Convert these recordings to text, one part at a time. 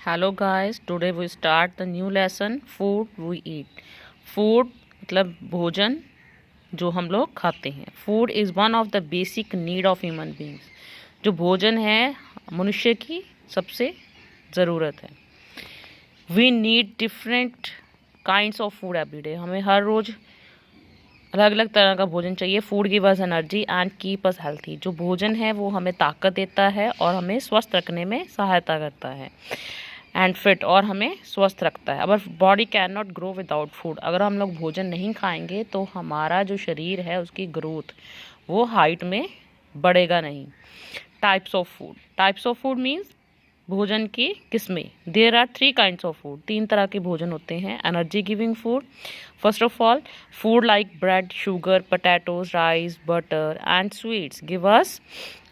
Hello guys, today we start the new lesson food we eat. Food मतलब भोजन जो हम लोग खाते हैं। Food is one of the basic need of human beings. जो भोजन है मनुष्य की सबसे ज़रूरत है। We need different kinds of food every day. हमें हर रोज़ अलग अलग तरह का भोजन चाहिए। Food give us energy and keep us healthy. जो भोजन है वो हमें ताकत देता है और हमें स्वस्थ रखने में सहायता करता है। एंड फिट, और हमें स्वस्थ रखता है। Our body can not grow without food. अगर हम लोग भोजन नहीं खाएंगे तो हमारा जो शरीर है उसकी ग्रोथ, वो हाइट में बढ़ेगा नहीं। टाइप्स ऑफ फूड मीन्स भोजन की किस्में। There are 3 kinds of food. 3 तरह के भोजन होते हैं। Energy giving food, first of all food like bread, sugar, potatoes, rice, butter and sweets give us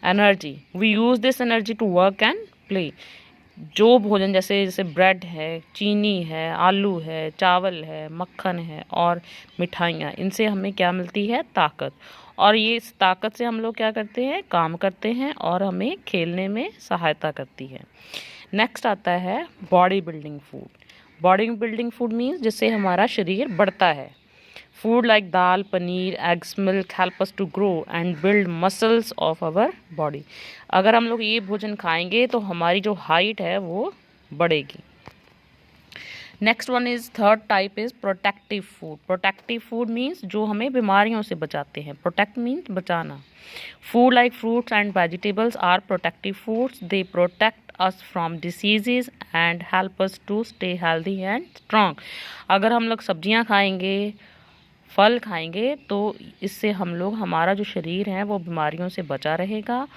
energy. We use this energy to work and play. जो भोजन जैसे जैसे bread है, चीनी है, आलू है, चावल है, मक्खन है और मिठाइयाँ, इनसे हमें क्या मिलती है? ताकत। और ये इस ताकत से हम लोग क्या करते हैं? काम करते हैं और हमें खेलने में सहायता करती है। नेक्स्ट आता है body building food. Body building food means जिससे हमारा शरीर बढ़ता है। Food like dal, paneer, eggs, milk help us to grow and build muscles of our body. अगर हम लोग ये भोजन खाएंगे तो हमारी जो हाइट है वो बढ़ेगी। Next one is third type is protective food. Protective food means जो हमें बीमारियों से बचाते हैं। प्रोटेक्ट मीन्स बचाना। Food like fruits and vegetables are protective foods. They protect us from diseases and help us to stay healthy and strong. अगर हम लोग सब्जियां खाएंगे, फल खाएंगे, तो इससे हम लोग, हमारा जो शरीर है वो बीमारियों से बचा रहेगा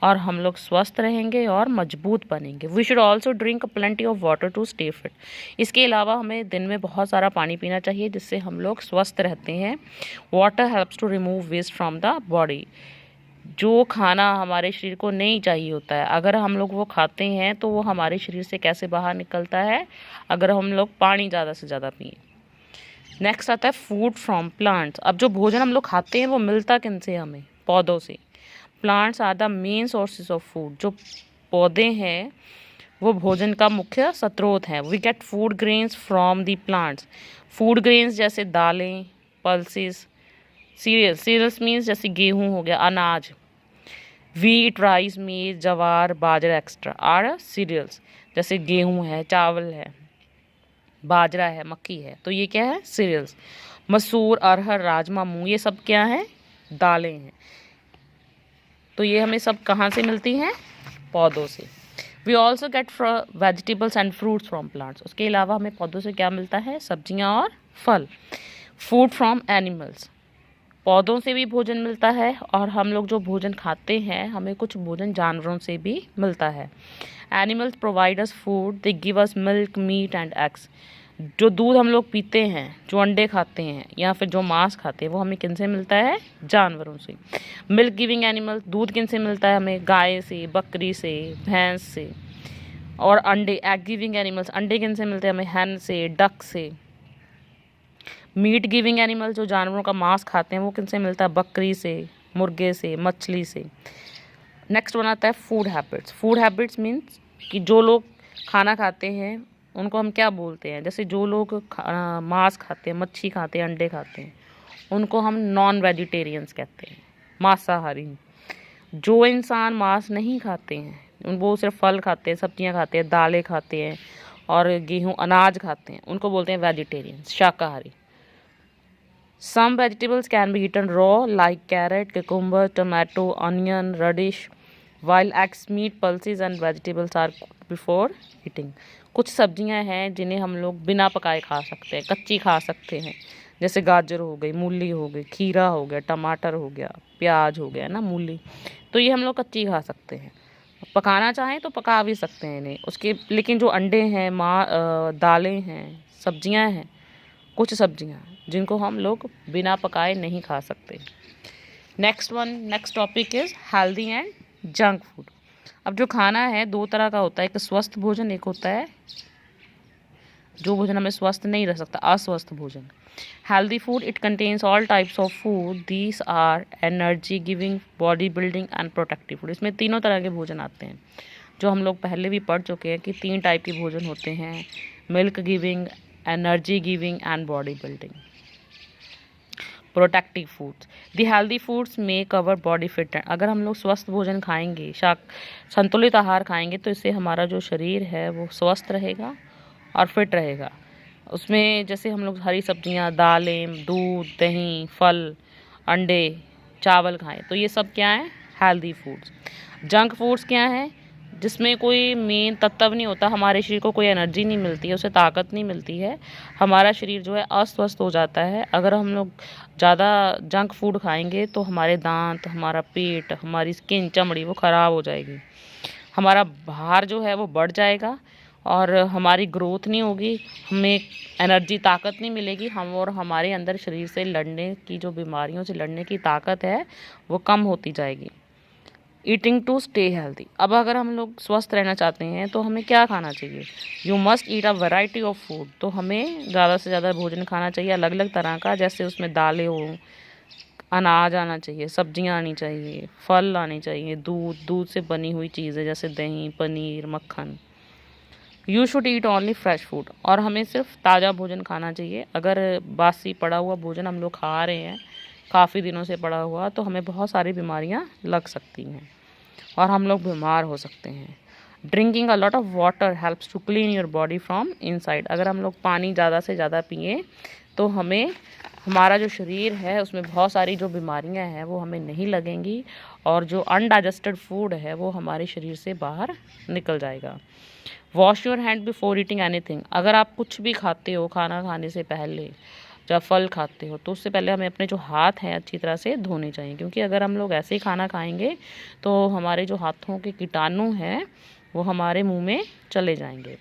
और हम लोग स्वस्थ रहेंगे और मजबूत बनेंगे। We should also drink plenty of water to stay fit. इसके अलावा हमें दिन में बहुत सारा पानी पीना चाहिए जिससे हम लोग स्वस्थ रहते हैं। Water helps to remove waste from the body. जो खाना हमारे शरीर को नहीं चाहिए होता है, अगर हम लोग वो खाते हैं तो वो हमारे शरीर से कैसे बाहर निकलता है? अगर हम लोग पानी ज़्यादा से ज़्यादा पिए। नेक्स्ट आता है फूड फ्रॉम प्लांट्स। अब जो भोजन हम लोग खाते हैं वो मिलता किन से? हमें पौधों से। Plants are the main sources of food. जो पौधे हैं वो भोजन का मुख्य स्रोत हैं। We get food grains from the plants. Food grains जैसे दालें, पल्सेस, सीरियल्स मीन्स जैसे गेहूँ हो गया, अनाज। वीट, राइस, मेज, जवार, बाजरा एक्स्ट्रा आर सीरियल्स। जैसे गेहूँ है, चावल है, बाजरा है, मक्की है, तो ये क्या है? सीरियल्स। मसूर, अरहर, राजमा, मूंग, ये सब क्या है? दालें हैं। तो ये हमें सब कहाँ से मिलती हैं? पौधों से। We also get vegetables and fruits from plants. उसके अलावा हमें पौधों से क्या मिलता है? सब्जियां और फल। Food from animals. पौधों से भी भोजन मिलता है और हम लोग जो भोजन खाते हैं हमें कुछ भोजन जानवरों से भी मिलता है। Animals provide us food, they give us milk, meat and eggs. जो दूध हम लोग पीते हैं, जो अंडे खाते हैं या फिर जो मांस खाते हैं, वो हमें किन से मिलता है? जानवरों से। मिल्क गिविंग एनिमल, दूध किन से मिलता है हमें? गाय से, बकरी से, भैंस से। और अंडे, एग गिविंग एनिमल्स, अंडे किन से मिलते हैं हमें? हैन से, डक से। मीट गिविंग एनिमल, जो जानवरों का मांस खाते हैं, वो किन से मिलता है? बकरी से, मुर्गे से, मछली से। नेक्स्ट वन आता है food habits. Food habits means कि जो लोग खाना खाते हैं उनको हम क्या बोलते हैं? जैसे जो लोग मांस खाते हैं, मच्छी खाते हैं, अंडे खाते हैं, उनको हम नॉन वेजिटेरियंस कहते हैं, मांसाहारी। जो इंसान मांस नहीं खाते हैं, वो सिर्फ फल खाते हैं, सब्जियां खाते हैं, दालें खाते हैं और गेहूं, अनाज खाते हैं, उनको बोलते हैं वेजिटेरियंस, शाकाहारी। Some vegetables can be eaten raw like carrot, cucumber, tomato, onion, radish, while eggs, meat, pulses and vegetables are cooked before eating. कुछ सब्जियां हैं जिन्हें हम लोग बिना पकाए खा सकते हैं, कच्ची खा सकते हैं। जैसे गाजर हो गई, मूली हो गई, खीरा हो गया, टमाटर हो गया, प्याज हो गया ना, मूली, तो ये हम लोग कच्ची खा सकते हैं। पकाना चाहें तो पका भी सकते हैं इन्हें उसके। लेकिन जो अंडे हैं, दालें हैं, सब्जियां हैं, कुछ सब्जियां जिनको हम लोग बिना पकाए नहीं खा सकते। Next topic is healthy and junk food. अब जो खाना है 2 तरह का होता है, एक स्वस्थ भोजन, एक होता है जो भोजन हमें स्वस्थ नहीं रह सकता, अस्वस्थ भोजन। Healthy food, it contains all types of food, these are energy giving, body building and protective food. इसमें तीनों तरह के भोजन आते हैं। जो हम लोग पहले भी पढ़ चुके हैं कि 3 टाइप के भोजन होते हैं, milk giving, energy giving and body building. Protective foods, the healthy foods make our body fit. अगर हम लोग स्वस्थ भोजन खाएंगे, संतुलित आहार खाएंगे, तो इससे हमारा जो शरीर है वो स्वस्थ रहेगा और फिट रहेगा। उसमें जैसे हम लोग हरी सब्जियां, दालें, दूध, दही, फल, अंडे, चावल खाएं, तो ये सब क्या है, हेल्दी फूड्स। जंक फूड्स क्या है, जिसमें कोई मेन तत्व नहीं होता, हमारे शरीर को कोई एनर्जी नहीं मिलती है, उसे ताकत नहीं मिलती है, हमारा शरीर जो है अस्वस्थ हो जाता है। अगर हम लोग ज़्यादा जंक फूड खाएंगे तो हमारे दांत, हमारा पेट, हमारी स्किन, चमड़ी वो ख़राब हो जाएगी, हमारा भार जो है वो बढ़ जाएगा और हमारी ग्रोथ नहीं होगी, हमें एनर्जी, ताकत नहीं मिलेगी, हम और हमारे अंदर शरीर से लड़ने की, जो बीमारियों से लड़ने की ताकत है वो कम होती जाएगी। ईटिंग टू स्टे हेल्दी, अब अगर हम लोग स्वस्थ रहना चाहते हैं तो हमें क्या खाना चाहिए, you must eat a variety of food. तो हमें ज़्यादा से ज़्यादा भोजन खाना चाहिए, अलग अलग तरह का, जैसे उसमें दालें हो, अनाज आना चाहिए, सब्जियां आनी चाहिए, फल आने चाहिए, दूध से बनी हुई चीज़ें जैसे दही, पनीर, मक्खन। You should eat only fresh food, और हमें सिर्फ ताज़ा भोजन खाना चाहिए। अगर बासी पड़ा हुआ भोजन हम लोग खा रहे हैं काफ़ी दिनों से पड़ा हुआ, तो हमें बहुत सारी बीमारियां लग सकती हैं और हम लोग बीमार हो सकते हैं। Drinking a lot of water helps to clean your body from inside. अगर हम लोग पानी ज़्यादा से ज़्यादा पिए तो हमें, हमारा जो शरीर है उसमें बहुत सारी जो बीमारियां हैं वो हमें नहीं लगेंगी और जो अनडाइजेस्टेड फूड है वो हमारे शरीर से बाहर निकल जाएगा। Wash your hand before eating anything. अगर आप कुछ भी खाते हो, खाना खाने से पहले, जब फल खाते हो, तो उससे पहले हमें अपने जो हाथ हैं अच्छी तरह से धोने चाहिए, क्योंकि अगर हम लोग ऐसे ही खाना खाएंगे तो हमारे जो हाथों के कीटाणु हैं वो हमारे मुंह में चले जाएंगे।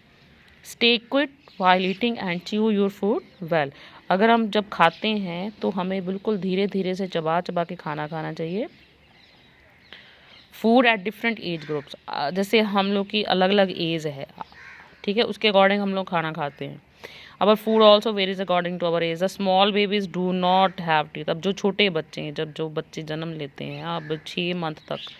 Stay quit while eating and chew your food well. अगर हम जब खाते हैं तो हमें बिल्कुल धीरे धीरे से चबा चबा के खाना खाना चाहिए। Food at different age groups, जैसे हम लोग की अलग अलग एज है, ठीक है, उसके अकॉर्डिंग हम लोग खाना खाते हैं। Our food also varies according to our age. The small babies do not have teeth. अब जो छोटे बच्चे हैं, जब जो बच्चे जन्म लेते हैं, अब 6 मंथ तक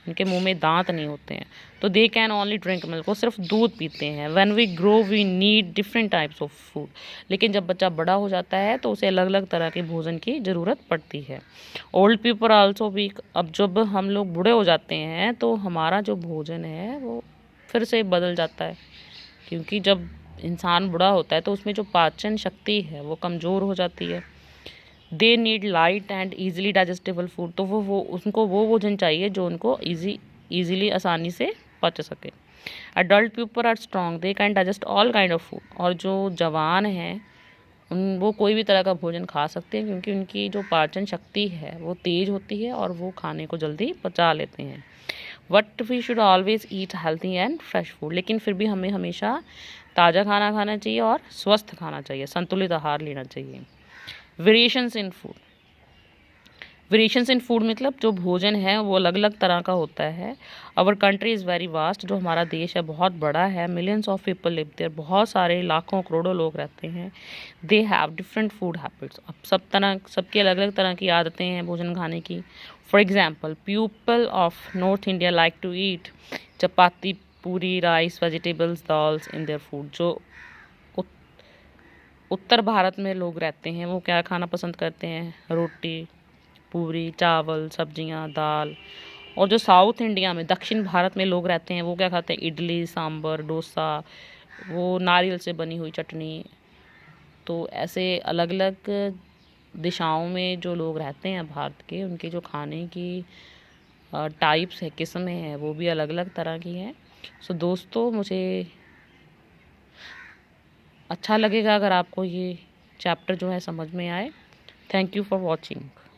उनके मुंह में दांत नहीं होते हैं, तो they can only drink milk, वो सिर्फ दूध पीते हैं। When we grow we need different types of food. लेकिन जब बच्चा बड़ा हो जाता है तो उसे अलग अलग तरह के भोजन की ज़रूरत पड़ती है। Old people also weak. अब जब हम लोग बूढ़े हो जाते हैं तो हमारा जो भोजन है वो फिर से बदल जाता है, क्योंकि जब इंसान बूढ़ा होता है तो उसमें जो पाचन शक्ति है वो कमज़ोर हो जाती है। They need light and easily digestible food. तो उनको वो भोजन चाहिए जो उनको ईजिली आसानी से पच सके। Adult people are strong, they can digest all kind of food. और जो जवान हैं वो कोई भी तरह का भोजन खा सकते हैं, क्योंकि उनकी जो पाचन शक्ति है वो तेज़ होती है और वो खाने को जल्दी पचा लेते हैं। But we should always eat healthy and fresh food. लेकिन फिर भी हमें हमेशा ताज़ा खाना खाना चाहिए और स्वस्थ खाना चाहिए, संतुलित आहार लेना चाहिए। Variations in food, variations in food मतलब जो भोजन है वो अलग अलग तरह का होता है। Our country is very vast, जो हमारा देश है बहुत बड़ा है। Millions of people live there, बहुत सारे लाखों करोड़ों लोग रहते हैं। They have different food habits, अब सबकी अलग अलग तरह की आदतें हैं भोजन खाने की। For example, people of north India like to eat chapati, puri, rice, vegetables, dals in their food. जो उत्तर भारत में लोग रहते हैं वो क्या खाना पसंद करते हैं, रोटी, पूरी, चावल, सब्जियां, दाल। और जो साउथ इंडिया में, दक्षिण भारत में लोग रहते हैं वो क्या खाते हैं, इडली, सांभर, डोसा, वो नारियल से बनी हुई चटनी। तो ऐसे अलग अलग दिशाओं में जो लोग रहते हैं भारत के, उनके जो खाने की टाइप्स है, किस्में हैं, वो भी अलग अलग तरह की हैं। सो दोस्तों, मुझे अच्छा लगेगा अगर आपको ये चैप्टर जो है समझ में आए। Thank you for watching.